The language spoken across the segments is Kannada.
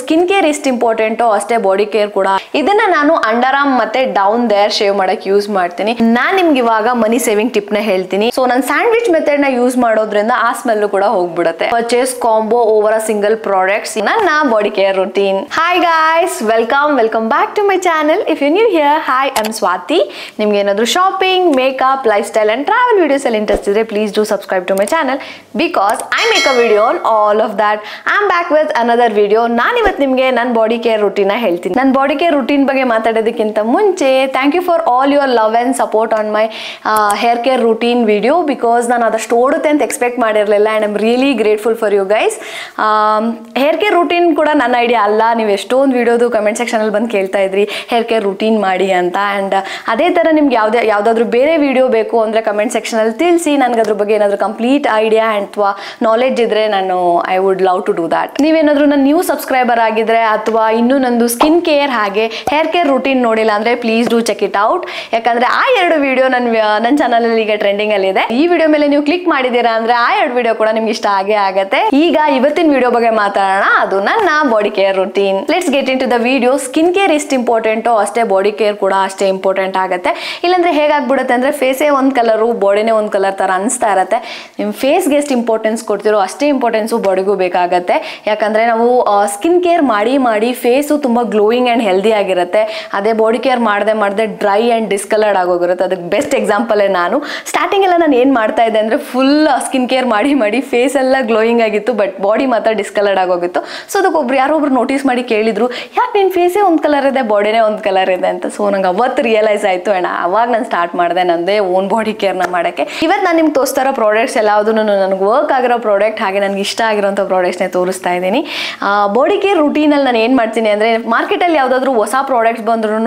ಸ್ಕಿನ್ ಕೇರ್ ಎಷ್ಟು ಇಂಪಾರ್ಟೆಂಟೋ ಅಷ್ಟೇ ಬಾಡಿ ಕೇರ್ ಕೂಡ. ಇದನ್ನ ನಾನು ಅಂಡರ್ ಆರ್ಮ್ ಮತ್ತೆ ಡೌನ್ ದೇರ್ ಶೇವ್ ಮಾಡಕ್ ಯೂಸ್ ಮಾಡ್ತೀನಿ. ನಾನ್ ನಿಮ್ಗೆ ಇವಾಗ ಮನಿ ಸೇವಿಂಗ್ ಟಿಪ್ ನ ಹೇಳ್ತೀನಿ. ಸೊ ನಾನು ಸ್ಯಾಂಡ್ವಿಚ್ ಮೆಥಡ್ ನ ಯೂಸ್ ಮಾಡೋದ್ರಿಂದ ಆ ಸ್ಮೆಲ್ ಕೂಡ ಹೋಗ್ಬಿಡುತ್ತೆ. Purchase combo over a single products ನನ್ನ body care routine. Hi guys, welcome back to my channel. If you new here, hi, I am Swathi. ನಿಮ್ಗೆ ಏನಾದ್ರು shopping, makeup, life style and travel videos ಎಲ್ಲ ಇಂಟ್ರೆಸ್ಟ್ ಇದ್ರೆ please do subscribe to my channel because I make a video on all of that. I am back with another video. ನಾನು ಇವತ್ತು ನಿಮಗೆ ನನ್ನ ಬಾಡಿ ಕೇರ್ ರೂಟೀನ್ ಹೇಳ್ತೀನಿ. ನನ್ನ ಬಾಡಿ ಕೇರ್ ರೂಟೀನ್ ಬಗ್ಗೆ ಮಾತಾಡೋದಕ್ಕಿಂತ ಮುಂಚೆ thank you for all your love and support on my hair care routine video because ನಾನು ಅದಷ್ಟು ಓಡುತ್ತೆ ಅಂತ ಎಕ್ಸ್ಪೆಕ್ಟ್ ಮಾಡಿರಲಿಲ್ಲ and I am really grateful for you guys. Hair care routine ಕೂಡ ನನ್ನ ಐಡಿಯಾ ಅಲ್ಲ. ನೀವು ಎಷ್ಟೊಂದು ವಿಡಿಯೋದು ಕಮೆಂಟ್ ಸೆಕ್ಷನಲ್ಲಿ ಬಂದು ಕೇಳ್ತಾ ಇದ್ರಿ ಹೇರ್ ಕೇರ್ ರೂಟೀನ್ ಮಾಡಿ ಅಂತ. ಆ್ಯಂಡ್ ಅದೇ ಥರ ನಿಮ್ಗೆ ಯಾವುದಾದ್ರೂ ಬೇರೆ ವಿಡಿಯೋ ಬೇಕು ಅಂದರೆ ಕಮೆಂಟ್ ಸೆಕ್ಷನಲ್ಲಿ ತಿಳಿಸಿ. ನನಗೆ ಅದ್ರ ಬಗ್ಗೆ ಏನಾದರೂ ಕಂಪ್ಲೀಟ್ ಐಡಿಯಾ ಅಥವಾ ನಾಲೆಡ್ಜ್ ಇದ್ದರೆ ನಾನು I would love to do that. ನೀವೇನಾದರೂ ನನ್ನ ನ್ಯೂ ಸಬ್ಸ್ಕ್ರೈಬರ್ ಆಗಿದ್ರೆ ಅಥವಾ ಇನ್ನೂ ನಂದು ಸ್ಕಿನ್ ಕೇರ್ ಹಾಗೆ ಹೇರ್ ಕೇರ್ ರೂಟೀನ್ ನೋಡಿಲ್ಲ ಅಂದರೆ please do check it out. ಯಾಕಂದರೆ ಆ ಎರಡು ವಿಡಿಯೋ ನನ್ನ ಚಾನಲಲ್ಲಿ ಈಗ ಟ್ರೆಂಡಿಂಗಲ್ಲಿ ಇದೆ. ಈ ವಿಡಿಯೋ ಮೇಲೆ ನೀವು ಕ್ಲಿಕ್ ಮಾಡಿದ್ದೀರಾ ಅಂದರೆ ಆ ಎರಡು ವಿಡಿಯೋ ಕೂಡ ನಿಮ್ಗೆ ಇಷ್ಟ ಆಗೇ ಆಗುತ್ತೆ. ಈಗ ಇವತ್ತಿನ ವಿಡಿಯೋ ಬಗ್ಗೆ ಮಾತಾಡೋಣ, ಅದು ನನ್ನ body care routine. Let's get into the video. Skin care ಎಷ್ಟು ಇಂಪಾರ್ಟೆಂಟೋ ಅಷ್ಟೇ ಬಾಡಿ ಕೇರ್ ಕೂಡ ಅಷ್ಟೇ ಇಂಪಾರ್ಟೆಂಟ್ ಆಗುತ್ತೆ. ಇಲ್ಲಾಂದ್ರೆ ಹೇಗಾಗ್ಬಿಡುತ್ತೆ ಅಂದರೆ ಫೇಸೇ ಒಂದು ಕಲರು, ಬಾಡಿನೇ ಒಂದು ಕಲರ್ ಥರ ಅನಿಸ್ತಾ ಇರುತ್ತೆ. ನಿಮ್ಮ ಫೇಸ್ಗೆ ಎಷ್ಟು ಇಂಪಾರ್ಟೆನ್ಸ್ ಕೊಡ್ತಿರೋ ಅಷ್ಟೇ ಇಂಪಾರ್ಟೆನ್ಸು ಬಾಡಿಗೂ ಬೇಕಾಗತ್ತೆ. ಯಾಕಂದರೆ ನಾವು ಸ್ಕಿನ್ ಕೇರ್ ಮಾಡಿ ಫೇಸು ತುಂಬ ಗ್ಲೋಯಿಂಗ್ ಆ್ಯಂಡ್ ಹೆಲ್ದಿ ಆಗಿರುತ್ತೆ. ಅದೇ ಬಾಡಿ ಕೇರ್ ಮಾಡದೆ ಡ್ರೈ ಆ್ಯಂಡ್ ಡಿಸ್ಕಲರ್ಡ್ ಆಗೋಗಿರುತ್ತೆ. ಅದಕ್ಕೆ ಬೆಸ್ಟ್ ಎಕ್ಸಾಂಪಲೇ ನಾನು. ಸ್ಟಾರ್ಟಿಂಗ್ ಎಲ್ಲ ನಾನು ಏನು ಮಾಡ್ತಾ ಇದ್ದೆ ಅಂದರೆ ಫುಲ್ ಸ್ಕಿನ್ ಕೇರ್ ಮಾಡಿ ಫೇಸ್ ಎಲ್ಲ ಗ್ಲೋಯಿಂಗ್ ಆಗಿತ್ತು, ಬಟ್ ಬಾಡಿ ಮಾತ್ರ ಡಿಸ್ಕಲರ್ಡ್ ಆಗೋಗಿತ್ತು. ಸೊ ಅದಕ್ಕೊಬ್ರು ಯಾರೊಬ್ರು ನೋಟಿಸ್ ಮಾಡಿ ಕೇಳಿದ್ರು, ಯಾಕೆ ನಿನ್ನ ಫೇಸೇ ಒಂದು ಕಲರ್ ಇದೆ, ಬಾಡಿನೇ ಒಂದು ಕಲರ್ ಇದೆ ಅಂತ. ಸೊ ನಂಗೆ ಅವತ್ತು ರಿಯಲೈಸ್ ಆಯಿತು ಆ್ಯಂಡ್ ಅವಾಗ ನಾನು ಸ್ಟಾರ್ಟ್ ಮಾಡಿದೆ ನನ್ನದೇ ಓನ್ ಬಾಡಿ ಕೇರ್ನ ಮಾಡೋಕ್ಕೆ. ಇವತ್ತು ನಾನು ನಿಮ್ಗೆ ತೋರಿಸ್ತಾ ಇರೋ ಪ್ರಾಡಕ್ಟ್ಸ್ ಎಲ್ಲದೂ ನನಗೆ ವರ್ಕ್ ಆಗಿರೋ ಪ್ರಾಡಕ್ಟ್, ಹಾಗೆ ನನಗೆ ಇಷ್ಟ ಆಗಿರೋಂಥ ಪ್ರಾಡಕ್ಟ್ಸ್ನೇ ತೋರಿಸ್ತಾ ಇದ್ದೀನಿ. ಬಾಡಿ ಕೇರ್ ರೂಟೀನಲ್ಲಿ ನಾನು ಏನು ಮಾಡ್ತೀನಿ ಅಂದರೆ ಮಾರ್ಕೆಟಲ್ಲಿ ಯಾವುದಾದ್ರೂ ಹೊಸ ಪ್ರಾಡಕ್ಟ್ಸ್ ಬಂದ್ರೂ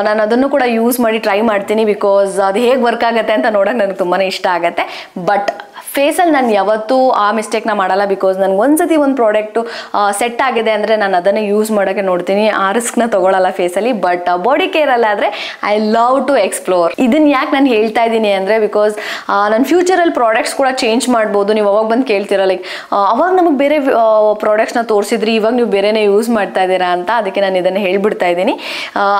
ನಾನು ಅದನ್ನು ಕೂಡ ಯೂಸ್ ಮಾಡಿ ಟ್ರೈ ಮಾಡ್ತೀನಿ. ಬಿಕಾಸ್ ಅದು ಹೇಗೆ ವರ್ಕ್ ಆಗುತ್ತೆ ಅಂತ ನೋಡೋಕೆ ನನಗೆ ತುಂಬಾ ಇಷ್ಟ ಆಗುತ್ತೆ. ಬಟ್ ಫೇಸಲ್ಲಿ ನಾನು ಯಾವತ್ತೂ ಆ ಮಿಸ್ಟೇಕ್ನ ಮಾಡಲ್ಲ. ಬಿಕಾಸ್ ನನಗೆ ಒಂದ್ಸತಿ ಒಂದು ಪ್ರಾಡಕ್ಟು ಸೆಟ್ ಆಗಿದೆ ಅಂದರೆ ನಾನು ಅದನ್ನೇ ಯೂಸ್ ಮಾಡೋಕ್ಕೆ ನೋಡ್ತೀನಿ. ಆ ರಿಸ್ಕ್ನ ತೊಗೊಳ್ಳಲ್ಲ ಫೇಸಲ್ಲಿ. ಬಟ್ ಬಾಡಿ ಕೇರಲ್ಲಾದರೆ ಐ ಲವ್ ಟು ಎಕ್ಸ್ಪ್ಲೋರ್. ಇದನ್ನು ಯಾಕೆ ನಾನು ಹೇಳ್ತಾ ಇದ್ದೀನಿ ಅಂದರೆ ಬಿಕಾಸ್ ನನ್ನ ಫ್ಯೂಚರಲ್ಲಿ ಪ್ರಾಡಕ್ಟ್ಸ್ ಕೂಡ ಚೇಂಜ್ ಮಾಡ್ಬೋದು. ನೀವು ಅವಾಗ ಬಂದು ಕೇಳ್ತೀರ ಲೈಕ್ ಅವಾಗ ನಮಗೆ ಬೇರೆ ಪ್ರಾಡಕ್ಟ್ಸ್ನ ತೋರಿಸಿದ್ರಿ, ಇವಾಗ ನೀವು ಬೇರೆನೇ ಯೂಸ್ ಮಾಡ್ತಾ ಇದ್ದೀರಾ ಅಂತ. ಅದಕ್ಕೆ ನಾನು ಇದನ್ನು ಹೇಳ್ಬಿಡ್ತಾ ಇದ್ದೀನಿ.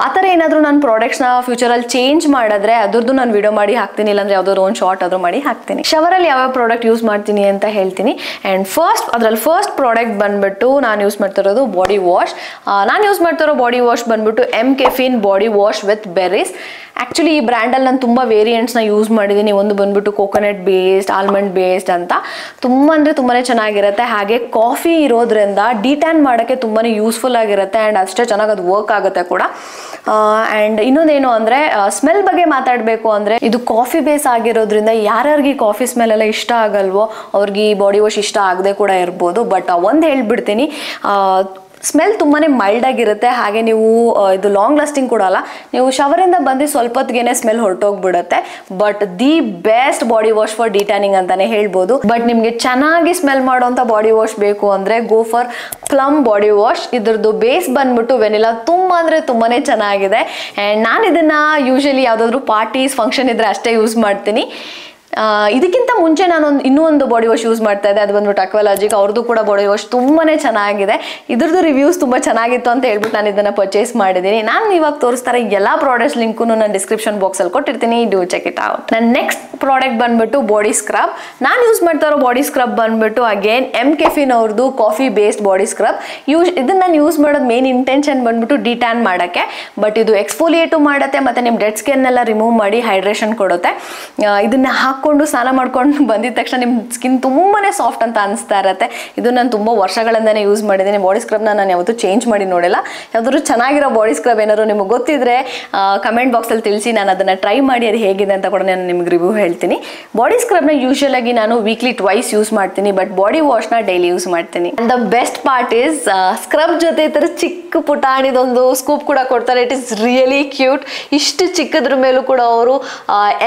ಆ ಥರ ಏನಾದರೂ ನಾನು ಪ್ರಾಡಕ್ಟ್ಸ್ನ ಫ್ಯೂಚರಲ್ಲಿ ಚೇಂಜ್ ಮಾಡಿದ್ರೆ ಅದ್ರದ್ದು ನಾನು ವಿಡಿಯೋ ಮಾಡಿ ಹಾಕ್ತೀನಿ, ಇಲ್ಲಾಂದರೆ ಯಾವುದಾದ್ರು ಒಂದು ಶಾರ್ಟ್ ಆದರೂ ಮಾಡಿ ಹಾಕ್ತೀನಿ. ಶವರಲ್ಲಿ ಯಾವ ಪ್ರಾಡಕ್ಟ್ ಯೂಸ್ ಮಾಡ್ತೀನಿ ಅಂತ ಹೇಳ್ತೀನಿ. ಆ್ಯಂಡ್ ಫಸ್ಟ್ ಪ್ರಾಡಕ್ಟ್ ಬಂದ್ಬಿಟ್ಟು ನಾನು ಯೂಸ್ ಮಾಡ್ತಿರೋದು ಬಾಡಿ ವಾಶ್. ನಾನು ಯೂಸ್ ಮಾಡ್ತಿರೋ ಬಾಡಿ ವಾಶ್ ಬಂದ್ಬಿಟ್ಟು M caffeine body wash with berries. Actually ಈ ಬ್ರ್ಯಾಂಡಲ್ಲಿ ನಾನು ತುಂಬ ವೇರಿಯಂಟ್ಸ್ನ ಯೂಸ್ ಮಾಡಿದ್ದೀನಿ. ಒಂದು ಬಂದ್ಬಿಟ್ಟು ಕೋಕೋನಟ್ ಬೇಸ್ಡ್, ಆಲ್ಮಂಡ್ ಬೇಸ್ಡ್ ಅಂತ. ತುಂಬಾ ಚೆನ್ನಾಗಿರುತ್ತೆ. ಹಾಗೆ ಕಾಫಿ ಇರೋದ್ರಿಂದ ಡಿಟ್ಯಾನ್ ಮಾಡೋಕ್ಕೆ ತುಂಬಾ ಯೂಸ್ಫುಲ್ ಆಗಿರುತ್ತೆ ಆ್ಯಂಡ್ ಅಷ್ಟೇ ಚೆನ್ನಾಗಿ ಅದು ವರ್ಕ್ ಆಗುತ್ತೆ ಕೂಡ. ಆ್ಯಂಡ್ ಇನ್ನೊಂದೇನು ಅಂದರೆ ಸ್ಮೆಲ್ ಬಗ್ಗೆ ಮಾತಾಡಬೇಕು ಅಂದರೆ ಇದು ಕಾಫಿ ಬೇಸ್ ಆಗಿರೋದ್ರಿಂದ ಯಾರ್ಯಾರಿಗೆ ಕಾಫಿ ಸ್ಮೆಲ್ ಎಲ್ಲ ಇಷ್ಟ ಆಗಲ್ವೋ ಅವ್ರಿಗೆ ಈ ಬಾಡಿ ವಾಶ್ ಇಷ್ಟ ಆಗದೆ ಕೂಡ ಇರ್ಬೋದು. ಬಟ್ ಒಂದು ಹೇಳ್ಬಿಡ್ತೀನಿ, ಸ್ಮೆಲ್ ತುಂಬಾ ಮೈಲ್ಡ್ ಆಗಿರುತ್ತೆ. ಹಾಗೆ ನೀವು ಇದು ಲಾಂಗ್ ಲಾಸ್ಟಿಂಗ್ ಕೂಡ ಅಲ್ಲ. ನೀವು ಶವರಿಂದ ಬಂದು ಸ್ವಲ್ಪ ಹೊತ್ತಿಗೆ ಸ್ಮೆಲ್ ಹೊರಟೋಗ್ಬಿಡುತ್ತೆ. But the best body wash for detanning ಅಂತಾನೆ ಹೇಳ್ಬೋದು. ಬಟ್ ನಿಮಗೆ ಚೆನ್ನಾಗಿ ಸ್ಮೆಲ್ ಮಾಡೋಂಥ ಬಾಡಿ ವಾಶ್ ಬೇಕು ಅಂದರೆ go for plum body wash. ಇದ್ರದ್ದು ಬೇಸ್ ಬಂದ್ಬಿಟ್ಟು ವೆನಿಲಾ. ತುಂಬಾ ಚೆನ್ನಾಗಿದೆ. ಆ್ಯಂಡ್ ನಾನು ಇದನ್ನು ಯೂಶಲಿ ಯಾವುದಾದ್ರೂ ಪಾರ್ಟೀಸ್ ಫಂಕ್ಷನ್ ಇದ್ದರೆ ಅಷ್ಟೇ ಯೂಸ್ ಮಾಡ್ತೀನಿ. ಇದಕ್ಕಿಂತ ಮುಂಚೆ ನಾನು ಇನ್ನೂ ಒಂದು ಬಾಡಿ ವಾಶ್ ಯೂಸ್ ಮಾಡ್ತಾ ಇದ್ದೆ. ಅದು ಬಂದ್ಬಿಟ್ಟು ಅಕ್ವಾಲಾಜಿಕ್. ಅವ್ರದ್ದು ಕೂಡ ಬಾಡಿ ವಾಶ್ ತುಂಬಾ ಚೆನ್ನಾಗಿದೆ. ಇದ್ರದ್ದು ರಿವ್ಯೂಸ್ ತುಂಬ ಚೆನ್ನಾಗಿತ್ತು ಅಂತ ಹೇಳ್ಬಿಟ್ಟು ನಾನು ಇದನ್ನು ಪರ್ಚೇಸ್ ಮಾಡಿದ್ದೀನಿ. ನಾನು ಇವಾಗ ತೋರಿಸ್ತಾರೆ ಎಲ್ಲ ಪ್ರಾಡಕ್ಟ್ಸ್ ಲಿಂಕು ನಾನು ನನ್ನ ಬಾಕ್ಸಲ್ಲಿ ಕೊಟ್ಟಿರ್ತೀನಿ. Do check it out. ನನ್ನ ನೆಕ್ಸ್ಟ್ ಪ್ರಾಡಕ್ಟ್ ಬಂದ್ಬಿಟ್ಟು ಬಾಡಿ ಸ್ಕ್ರಬ್. ನಾನು ಯೂಸ್ ಮಾಡ್ತಾ ಇರೋ ಬಾಡಿ ಸ್ಕ್ರಬ್ ಬಂದ್ಬಿಟ್ಟು ಅಗೇನ್ ಎಮ್ ಕೆಫಿನ್ ಅವ್ರದ್ದು ಕಾಫಿ ಬೇಸ್ಡ್ ಬಾಡಿ ಸ್ಕ್ರಬ್. ಇದನ್ನು ನಾನು ಯೂಸ್ ಮಾಡೋದು ಮೇನ್ ಇಂಟೆನ್ಷನ್ ಬಂದ್ಬಿಟ್ಟು ಡಿಟ್ಯಾನ್ ಮಾಡೋಕ್ಕೆ. ಬಟ್ ಇದು ಎಕ್ಸ್ಫೋಲಿಯೇಟು ಮಾಡುತ್ತೆ ಮತ್ತು ನಿಮ್ಮ ಡೆಡ್ ಸ್ಕಿನ್ ಎಲ್ಲ ರಿಮೂವ್ ಮಾಡಿ ಹೈಡ್ರೇಷನ್ ಕೊಡುತ್ತೆ. ಇದನ್ನ ಹಾಕೊಂಡು ಸ್ನಾನ ಮಾಡ್ಕೊಂಡು ಬಂದಿದ ತಕ್ಷಣ ನಿಮ್ಮ ಸ್ಕಿನ್ ತುಂಬಾ ಸಾಫ್ಟ್ ಅಂತ ಅನಿಸ್ತಾ ಇರುತ್ತೆ. ಇದು ನಾನು ತುಂಬ ವರ್ಷಗಳಿಂದನೇ ಯೂಸ್ ಮಾಡಿದ್ದೀನಿ. ಬಾಡಿ ಸ್ಕ್ರಬ್ನ ನಾನು ಯಾವತ್ತೂ ಚೇಂಜ್ ಮಾಡಿ ನೋಡಿಲ್ಲ. ಯಾವ್ದಾದ್ರು ಚೆನ್ನಾಗಿರೋ ಬಾಡಿ ಸ್ಕ್ರಬ್ ಏನಾದ್ರು ನಿಮಗೆ ಗೊತ್ತಿದ್ರೆ ಕಮೆಂಟ್ ಬಾಕ್ಸಲ್ಲಿ ತಿಳಿಸಿ. ನಾನು ಅದನ್ನು ಟ್ರೈ ಮಾಡಿ ಅದು ಹೇಗಿದೆ ಅಂತ ಕೂಡ ನಾನು ನಿಮ್ಗೆ ರಿವ್ಯೂ ಹೇಳ್ತೀನಿ. ಬಾಡಿ ಸ್ಕ್ರಬ್ನ ಯೂಶುವಲ್ ಆಗಿ ನಾನು ವೀಕ್ಲಿ ಟ್ವೈಸ್ ಯೂಸ್ ಮಾಡ್ತೀನಿ. ಬಟ್ ಬಾಡಿ ವಾಶ್ನ ಡೈಲಿ ಯೂಸ್ ಮಾಡ್ತೀನಿ. The best part is scrub ಜೊತೆ ಈ ಥರ ಚಿಕ್ಕ ಪುಟಾಣಿದೊಂದು ಸ್ಕೂಪ್ ಕೂಡ ಕೊಡ್ತಾರೆ. It is really cute. ಇಷ್ಟು ಚಿಕ್ಕದ್ರ ಮೇಲೂ ಕೂಡ ಅವರು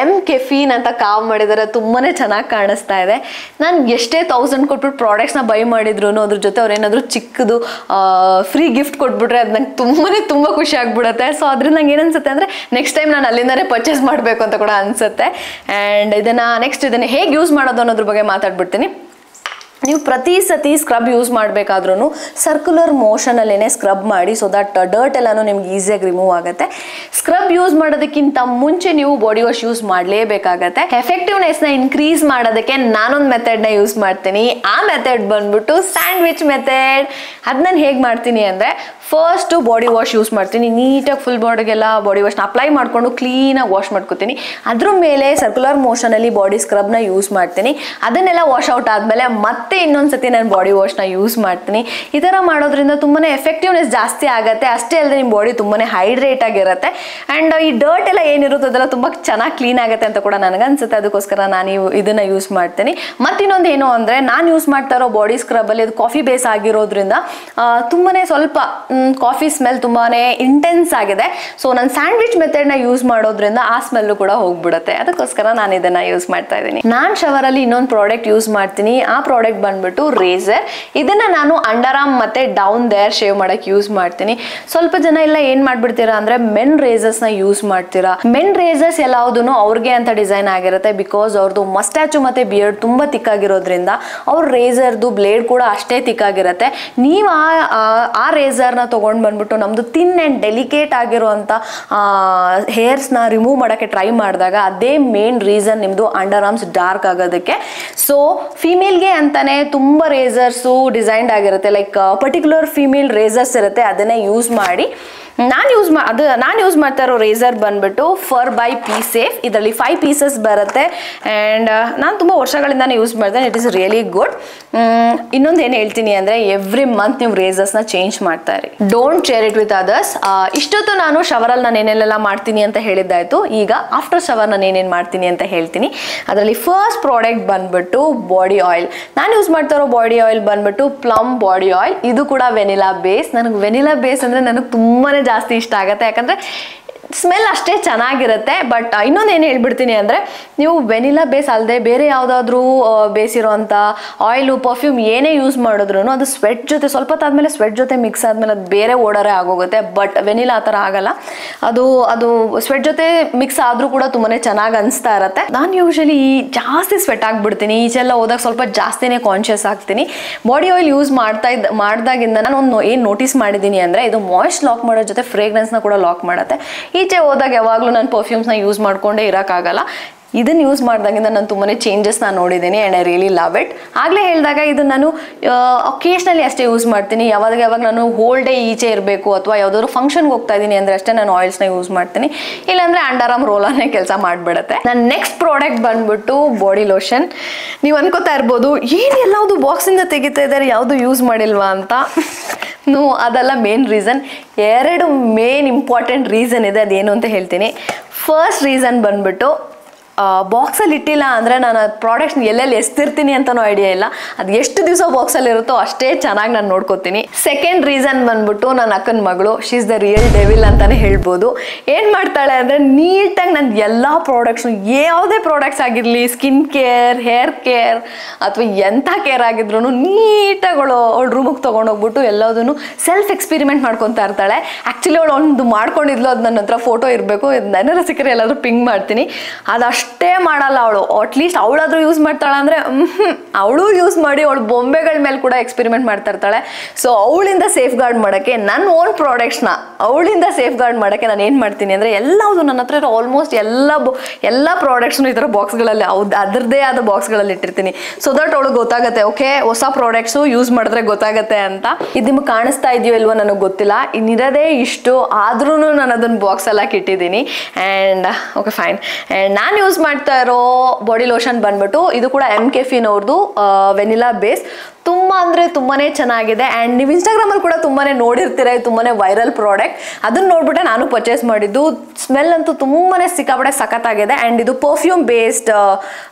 ಎಮ್ ಕೆಫಿನ್ ಅಂತ ಕಾವ್ ಮಾಡಿದ್ದಾರೆ. ತುಂಬಾ ಚೆನ್ನಾಗಿ ಕಾಣಿಸ್ತಾ ಇದೆ. ನಾನು ಎಷ್ಟೇ 1000 ಕೊಟ್ಬಿಟ್ಟು ಪ್ರಾಡಕ್ಟ್ಸ್ನ ಬೈ ಮಾಡಿದ್ರು ಅದ್ರ ಜೊತೆ ಅವ್ರು ಏನಾದರೂ ಚಿಕ್ಕದು ಫ್ರೀ ಗಿಫ್ಟ್ ಕೊಟ್ಬಿಟ್ರೆ ಅದು ನಂಗೆ ತುಂಬ ಖುಷಿ ಆಗ್ಬಿಡುತ್ತೆ. ಸೊ ಅದ್ರಿಂದ ನಂಗೆ ಏನನ್ಸುತ್ತೆ ಅಂದರೆ ನೆಕ್ಸ್ಟ್ ಟೈಮ್ ನಾನು ಅಲ್ಲಿಂದನೇ ಪರ್ಚೇಸ್ ಮಾಡಬೇಕು ಅಂತ ಕೂಡ ಅನಿಸುತ್ತೆ. ಆ್ಯಂಡ್ ಇದನ್ನು ಹೇಗೆ ಯೂಸ್ ಮಾಡೋದು ಅನ್ನೋದ್ರ ಬಗ್ಗೆ ಮಾತಾಡ್ಬಿಡ್ತೀನಿ. ನೀವು ಪ್ರತಿ ಸತಿ ಸ್ಕ್ರಬ್ ಯೂಸ್ ಮಾಡಬೇಕಾದ್ರೂ ಸರ್ಕ್ಯುಲರ್ ಮೋಷನಲ್ಲೇ ಸ್ಕ್ರಬ್ ಮಾಡಿ, ಸೊ ದಟ್ ಡರ್ಟ್ ಎಲ್ಲನೂ ನಿಮ್ಗೆ ಈಸಿಯಾಗಿ ರಿಮೂವ್ ಆಗುತ್ತೆ. ಸ್ಕ್ರಬ್ ಯೂಸ್ ಮಾಡೋದಕ್ಕಿಂತ ಮುಂಚೆ ನೀವು ಬಾಡಿ ವಾಶ್ ಯೂಸ್ ಮಾಡಲೇಬೇಕಾಗತ್ತೆ. ಎಫೆಕ್ಟಿವ್ನೆಸ್ನ ಇನ್ಕ್ರೀಸ್ ಮಾಡೋದಕ್ಕೆ ನಾನೊಂದು ಮೆಥಡ್ನ ಯೂಸ್ ಮಾಡ್ತೀನಿ. ಆ ಮೆಥಡ್ ಬಂದ್ಬಿಟ್ಟು ಸ್ಯಾಂಡ್ವಿಚ್ ಮೆಥಡ್. ಅದು ನಾನು ಹೇಗೆ ಮಾಡ್ತೀನಿ ಅಂದರೆ, ಫಸ್ಟು ಬಾಡಿ ವಾಶ್ ಯೂಸ್ ಮಾಡ್ತೀನಿ. ನೀಟಾಗಿ ಫುಲ್ ಬಾಡಿಗೆಲ್ಲ ಬಾಡಿ ವಾಶ್ನ ಅಪ್ಲೈ ಮಾಡಿಕೊಂಡು ಕ್ಲೀನಾಗಿ ವಾಶ್ ಮಾಡ್ಕೊತೀನಿ. ಅದ್ರ ಮೇಲೆ ಸರ್ಕ್ಯುಲರ್ ಮೋಷನಲ್ಲಿ ಬಾಡಿ ಸ್ಕ್ರಬ್ನ ಯೂಸ್ ಮಾಡ್ತೀನಿ. ಅದನ್ನೆಲ್ಲ ವಾಶ್ ಔಟ್ ಆದಮೇಲೆ ಮತ್ತೆ ಇನ್ನೊಂದ್ಸತಿ ನಾನು ಬಾಡಿ ವಾಶ್ನ ಯೂಸ್ ಮಾಡ್ತೀನಿ. ಈ ಥರ ಮಾಡೋದ್ರಿಂದ ತುಂಬಾ ಎಫೆಕ್ಟಿವ್ನೆಸ್ ಜಾಸ್ತಿ ಆಗುತ್ತೆ. ಅಷ್ಟೇ ಅಲ್ಲದೆ ನಿಮ್ಮ ಬಾಡಿ ತುಂಬಾ ಹೈಡ್ರೇಟ್ ಆಗಿರುತ್ತೆ. ಆ್ಯಂಡ್ ಈ ಡರ್ಟ್ ಎಲ್ಲ ಏನಿರುತ್ತೆ ಅದೆಲ್ಲ ತುಂಬ ಚೆನ್ನಾಗಿ ಕ್ಲೀನ್ ಆಗುತ್ತೆ ಅಂತ ಕೂಡ ನನಗನ್ಸುತ್ತೆ. ಅದಕ್ಕೋಸ್ಕರ ನಾನು ಇದನ್ನು ಯೂಸ್ ಮಾಡ್ತೀನಿ. ಮತ್ತಿನ್ನೊಂದು ಏನು ಅಂದರೆ, ನಾನು ಯೂಸ್ ಮಾಡ್ತಾ ಇರೋ ಬಾಡಿ ಸ್ಕ್ರಬ್ಬಲ್ಲಿ ಅದು ಕಾಫಿ ಬೇಸ್ ಆಗಿರೋದ್ರಿಂದ ತುಂಬಾ ಸ್ವಲ್ಪ ಕಾಫಿ ಸ್ಮೆಲ್ ತುಂಬಾ ಇಂಟೆನ್ಸ್ ಆಗಿದೆ. ಸೊ ನಾನು ಸ್ಯಾಂಡ್ವಿಚ್ ಮೆಥಡ್ನ ಯೂಸ್ ಮಾಡೋದ್ರಿಂದ ಆ ಸ್ಮೆಲ್ಲು ಕೂಡ ಹೋಗ್ಬಿಡುತ್ತೆ. ಅದಕ್ಕೋಸ್ಕರ ನಾನು ಇದನ್ನು ಯೂಸ್ ಮಾಡ್ತಾ ಇದ್ದೀನಿ. ನಾನು ಶವರಲ್ಲಿ ಇನ್ನೊಂದು ಪ್ರಾಡಕ್ಟ್ ಯೂಸ್ ಮಾಡ್ತೀನಿ. ಆ ಪ್ರಾಡಕ್ಟ್ ಬಂದ್ಬಿಟ್ಟು ರೇಸರ್. ಇದನ್ನ ನಾನು ಅಂಡರ್ ಆರ್ಮ್ ಮತ್ತೆ ಡೌನ್ ದೇರ್ ಶೇವ್ ಮಾಡಕ್ಕೆ ಯೂಸ್ ಮಾಡ್ತೀನಿ. ಸ್ವಲ್ಪ ಜನ ಎಲ್ಲ ಏನ್ ಮಾಡ್ಬಿಡ್ತೀರಾ ಅಂದ್ರೆ ಮೆನ್ ರೇಸರ್ಸ್ನ ಯೂಸ್ ಮಾಡ್ತೀರಾ. ಮೆನ್ ರೇಸರ್ಸ್ ಎಲ್ಲಾವುದೂ ಅವ್ರಿಗೆ ಅಂತ ಡಿಸೈನ್ ಆಗಿರುತ್ತೆ. ಬಿಕಾಸ್ ಅವ್ರದ್ದು ಮಸ್ಟ್ಯಾಚು ಮತ್ತೆ ಬಿಯರ್ಡ್ ತುಂಬಾ ತಿಕ್ಕಾಗಿರೋದ್ರಿಂದ ಅವ್ರ ರೇಸರ್ದು ಬ್ಲೇಡ್ ಕೂಡ ಅಷ್ಟೇ ತಿಕ್ಕಾಗಿರುತ್ತೆ. ನೀವು ಆ ರೇಸರ್ನ ತಗೊಂಡು ಬಂದ್ಬಿಟ್ಟು ನಮ್ದು ಥಿನ್ ಆ್ಯಂಡ್ ಡೆಲಿಕೇಟ್ ಆಗಿರುವಂಥ ಹೇರ್ಸ್ನ ರಿಮೂವ್ ಮಾಡೋಕ್ಕೆ ಟ್ರೈ ಮಾಡಿದಾಗ ಅದೇ ಮೇನ್ ರೀಸನ್ ನಿಮ್ಮದು ಅಂಡರ್ ಆರ್ಮ್ಸ್ ಡಾರ್ಕ್ ಆಗೋದಕ್ಕೆ. ಸೊ ಫೀಮೇಲ್ಗೆ ಅಂತಾನೆ ತುಂಬ ರೇಸರ್ಸು ಡಿಸೈನ್ಡ್ ಆಗಿರುತ್ತೆ. ಲೈಕ್ ಪರ್ಟಿಕ್ಯುಲರ್ ಫೀಮೇಲ್ ರೇಸರ್ಸ್ ಇರುತ್ತೆ, ಅದನ್ನೇ ಯೂಸ್ ಮಾಡಿ. ನಾನು ಯೂಸ್ ಮಾಡ್ತಾ ಇರೋ ರೇಸರ್ ಬಂದ್ಬಿಟ್ಟು ಫರ್ ಬೈ ಪೀಸೇಫ್. ಇದರಲ್ಲಿ 5 ಪೀಸಸ್ ಬರುತ್ತೆ. ಆ್ಯಂಡ್ ನಾನು ತುಂಬ ವರ್ಷಗಳಿಂದಾನೇ ಯೂಸ್ ಮಾಡ್ತೇನೆ. It is really good. ಇನ್ನೊಂದು ಏನು ಹೇಳ್ತೀನಿ ಅಂದರೆ, ಎವ್ರಿ ಮಂತ್ ನೀವು ರೇಸರ್ಸ್ನ ಚೇಂಜ್ ಮಾಡ್ತಾ ಇರಿ. Don't share it with others. ಇಷ್ಟೊತ್ತು ನಾನು ಶವರಲ್ಲಿ ನಾನು ಏನೆಲ್ಲ ಮಾಡ್ತೀನಿ ಅಂತ ಹೇಳಿದ್ದಾಯಿತು. ಈಗ ಆಫ್ಟರ್ ಶವರ್ ನಾನು ಏನೇನು ಮಾಡ್ತೀನಿ ಅಂತ ಹೇಳ್ತೀನಿ. ಅದರಲ್ಲಿ ಫಸ್ಟ್ ಪ್ರಾಡಕ್ಟ್ ಬಂದ್ಬಿಟ್ಟು ಬಾಡಿ ಆಯಿಲ್. ನಾನು ಯೂಸ್ ಮಾಡ್ತಾ ಇರೋ ಬಾಡಿ ಆಯಿಲ್ ಬಂದ್ಬಿಟ್ಟು ಪ್ಲಮ್ ಬಾಡಿ ಆಯಿಲ್. ಇದು ಕೂಡ ವೆನಿಲಾ ಬೇಸ್. ನನಗೆ ವೆನಿಲಾ ಬೇಸ್ ಅಂದರೆ ನನಗೆ ತುಂಬಾ ಜಾಸ್ತಿ ಇಷ್ಟ ಆಗುತ್ತೆ. ಯಾಕಂದರೆ ಸ್ಮೆಲ್ ಅಷ್ಟೇ ಚೆನ್ನಾಗಿರುತ್ತೆ. ಬಟ್ ಇನ್ನೊಂದು ಏನು ಹೇಳ್ಬಿಡ್ತೀನಿ ಅಂದರೆ, ನೀವು ವೆನಿಲಾ ಬೇಸ್ ಅಲ್ಲದೆ ಬೇರೆ ಯಾವುದಾದ್ರೂ ಬೇಸ್ ಇರೋವಂಥ ಆಯಿಲು ಪರ್ಫ್ಯೂಮ್ ಏನೇ ಯೂಸ್ ಮಾಡಿದ್ರು ಅದು ಸ್ವೆಟ್ ಜೊತೆ ಸ್ವಲ್ಪ ಹೊತ್ತಾದ್ಮೇಲೆ ಸ್ವೆಟ್ ಜೊತೆ ಮಿಕ್ಸ್ ಆದಮೇಲೆ ಅದು ಬೇರೆ ಓಡರೇ ಆಗೋಗುತ್ತೆ. ಬಟ್ ವೆನಿಲಾ ಆ ಥರ ಆಗಲ್ಲ. ಅದು ಸ್ವೆಟ್ ಜೊತೆ ಮಿಕ್ಸ್ ಆದರೂ ಕೂಡ ತುಂಬಾ ಚೆನ್ನಾಗಿ ಅನಿಸ್ತಾ ಇರುತ್ತೆ. ನಾನು ಯೂಶಲಿ ಜಾಸ್ತಿ ಸ್ವೆಟ್ ಆಗಿಬಿಡ್ತೀನಿ. ಈಚೆಲ್ಲ ಹೋದಾಗ ಸ್ವಲ್ಪ ಜಾಸ್ತಿನೇ ಕಾನ್ಷಿಯಸ್ ಆಗ್ತೀನಿ. ಬಾಡಿ ಆಯಿಲ್ ಯೂಸ್ ಮಾಡಿದಾಗಿಂದ ನಾನು ಒಂದು ಏನು ನೋಟಿಸ್ ಮಾಡಿದ್ದೀನಿ ಅಂದರೆ, ಇದು ಮಾಯ್ಸ್ಟ್ ಲಾಕ್ ಮಾಡೋ ಜೊತೆ ಫ್ರೇಗ್ರೆನ್ಸ್ನ ಕೂಡ ಲಾಕ್ ಮಾಡುತ್ತೆ. ಈಚೆ ಹೋದಾಗ ಯಾವಾಗಲೂ ನಾನು ಪರ್ಫ್ಯೂಮ್ಸ್ನ ಯೂಸ್ ಮಾಡ್ಕೊಂಡೇ ಇರೋಕ್ಕಾಗಲ್ಲ. ಇದನ್ನು ಯೂಸ್ ಮಾಡಿದಾಗಿಂದ ನಾನು ತುಂಬಾ ಚೇಂಜಸ್ನ ನೋಡಿದ್ದೀನಿ. And I really love it. ಆಗಲೇ ಹೇಳಿದಾಗ ಇದು ನಾನು ಒಕೇಶ್ನಲಿ ಅಷ್ಟೇ ಯೂಸ್ ಮಾಡ್ತೀನಿ. ಯಾವಾಗ ನಾನು ಹೋಲ್ ಡೇ ಈಚೆ ಇರಬೇಕು ಅಥವಾ ಯಾವುದಾದ್ರು ಫಂಕ್ಷನ್ಗೆ ಹೋಗ್ತಾ ಇದ್ದೀನಿ ಅಂದರೆ ಅಷ್ಟೇ ನಾನು ಆಯಿಲ್ಸ್ನ ಯೂಸ್ ಮಾಡ್ತೀನಿ. ಇಲ್ಲಾಂದರೆ ಅಂಡರ್ ಆರ್ಮ್ ರೋಲನ್ನೇ ಕೆಲಸ ಮಾಡಿಬಿಡುತ್ತೆ. ನನ್ನ ನೆಕ್ಸ್ಟ್ ಪ್ರಾಡಕ್ಟ್ ಬಂದ್ಬಿಟ್ಟು ಬಾಡಿ ಲೋಷನ್. ನೀವು ಅನ್ಕೋತಾ ಇರ್ಬೋದು, ಏನು ಎಲ್ಲವುದು ಬಾಕ್ಸಿಂದ ತೆಗಿತಾ ಇದ್ದಾರೆ, ಯಾವುದು ಯೂಸ್ ಮಾಡಿಲ್ವಾ ಅಂತ. ಅದೆಲ್ಲ main reason. 2 main important reason ಇದೆ. ಅದೇನು ಅಂತ ಹೇಳ್ತೀನಿ. ಫಸ್ಟ್ ರೀಸನ್ ಬಂದ್ಬಿಟ್ಟು, ಬಾಕ್ಸಲ್ಲಿ ಇಟ್ಟಿಲ್ಲ ಅಂದರೆ ನಾನು ಅದು ಪ್ರಾಡಕ್ಟ್ಸ್ನ ಎಲ್ಲೆಲ್ಲಿ ಎಸ್ತಿರ್ತೀನಿ ಅಂತಲೂ ಐಡಿಯಾ ಇಲ್ಲ. ಅದು ಎಷ್ಟು ದಿವಸ ಬಾಕ್ಸಲ್ಲಿ ಇರುತ್ತೋ ಅಷ್ಟೇ ಚೆನ್ನಾಗಿ ನಾನು ನೋಡ್ಕೋತೀನಿ. ಸೆಕೆಂಡ್ ರೀಸನ್ ಬಂದ್ಬಿಟ್ಟು, ನನ್ನ ಅಕ್ಕನ ಮಗಳು, she is the real devil ಅಂತಲೇ ಹೇಳ್ಬೋದು. ಏನು ಮಾಡ್ತಾಳೆ ಅಂದರೆ, ನೀಟಾಗಿ ನನ್ನ ಎಲ್ಲ ಪ್ರಾಡಕ್ಟ್ಸ್ನು, ಯಾವುದೇ ಪ್ರಾಡಕ್ಟ್ಸ್ ಆಗಿರಲಿ, ಸ್ಕಿನ್ ಕೇರ್, ಹೇರ್ ಕೇರ್ ಅಥವಾ ಎಂಥ ಕೇರ್ ಆಗಿದ್ರು ನೀಟಾಗಿ ಅವಳು ರೂಮಿಗೆ ತೊಗೊಂಡೋಗ್ಬಿಟ್ಟು ಎಲ್ಲದನ್ನು ಸೆಲ್ಫ್ ಎಕ್ಸ್ಪೆರಿಮೆಂಟ್ ಮಾಡ್ಕೊತಾ ಇರ್ತಾಳೆ. ಆ್ಯಕ್ಚುಲಿ ಅವಳು ಒಂದು ಮಾಡ್ಕೊಂಡಿದ್ಲು, ಅದು ನನ್ನ ಹತ್ರ ಫೋಟೋ ಇರಬೇಕು, ನನಗೆ ಸಿಕ್ಕರೆ ಎಲ್ಲಾದರೂ ಪಿಂಗ್ ಮಾಡ್ತೀನಿ. ಅದಷ್ಟೇ ಮಾಡಲ್ಲ ಅವಳು. ಅಟ್ಲೀಸ್ಟ್ ಅವಳಾದ್ರೂ ಯೂಸ್ ಮಾಡ್ತಾಳೆ ಅಂದರೆ ಅವಳು ಯೂಸ್ ಮಾಡಿ ಅವಳು ಬೊಂಬೆಗಳ ಮೇಲೆ ಕೂಡ ಎಕ್ಸ್ಪೆರಿಮೆಂಟ್ ಮಾಡ್ತಾ ಇರ್ತಾಳೆ. ಸೊ ಅವಳಿಂದ ಸೇಫ್ ಗಾರ್ಡ್ ಮಾಡೋಕ್ಕೆ, ನನ್ನ ಓನ್ ಪ್ರಾಡಕ್ಟ್ಸ್ನ ಅವಳಿಂದ ಸೇಫ್ ಗಾರ್ಡ್ ಮಾಡೋಕ್ಕೆ ನಾನು ಏನು ಮಾಡ್ತೀನಿ ಅಂದರೆ, ಎಲ್ಲವುದು ನನ್ನ ಹತ್ರ ಇರೋ ಆಲ್ಮೋಸ್ಟ್ ಎಲ್ಲ ಪ್ರಾಡಕ್ಟ್ಸ್ನು ಈ ಥರ ಬಾಕ್ಸ್ಗಳಲ್ಲಿ ಅದರದ್ದೇ ಆದ ಬಾಕ್ಸ್ಗಳಲ್ಲಿ ಇಟ್ಟಿರ್ತೀನಿ. ಸೊ ದಟ್ ಅವಳಿಗೆ ಗೊತ್ತಾಗುತ್ತೆ, ಓಕೆ ಹೊಸ ಪ್ರಾಡಕ್ಟ್ಸು ಯೂಸ್ ಮಾಡಿದ್ರೆ ಗೊತ್ತಾಗುತ್ತೆ ಅಂತ. ಇದು ನಿಮ್ಗೆ ಕಾಣಿಸ್ತಾ ಇದೆಯೋ ಇಲ್ವೋ ನನಗೆ ಗೊತ್ತಿಲ್ಲ. ಇನ್ನಿರೋದೇ ಇಷ್ಟು, ಆದ್ರೂ ನಾನು ಅದನ್ನು ಬಾಕ್ಸಲ್ಲಿ ಇಟ್ಟಿದ್ದೀನಿ. And okay fine. ಆ್ಯಂಡ್ ನಾನು ಯೂಸ್ ಮಾಡ್ತಾ ಇರೋ ಬಾಡಿ ಲೋಷನ್ ಬಂದ್ಬಿಟ್ಟು, ಇದು ಕೂಡ MKFin ಅವ್ರದ್ದು ವೆನಿಲಾ ಬೇಸ್. ತುಂಬ ಅಂದರೆ ತುಂಬಾ ಚೆನ್ನಾಗಿದೆ. ಆ್ಯಂಡ್ ನೀವು ಇನ್ಸ್ಟಾಗ್ರಾಮಲ್ಲಿ ಕೂಡ ತುಂಬಾ ನೋಡಿರ್ತೀರ, ತುಂಬಾ ವೈರಲ್ ಪ್ರಾಡಕ್ಟ್. ಅದನ್ನು ನೋಡ್ಬಿಟ್ಟೆ ನಾನು ಪರ್ಚೇಸ್ ಮಾಡಿದ್ದು. ಸ್ಮೆಲ್ ಅಂತೂ ತುಂಬಾ ಸಿಕ್ಕಾಪಟ್ಟೆ ಸಖತ್ತಾಗಿದೆ. ಆ್ಯಂಡ್ ಇದು perfume based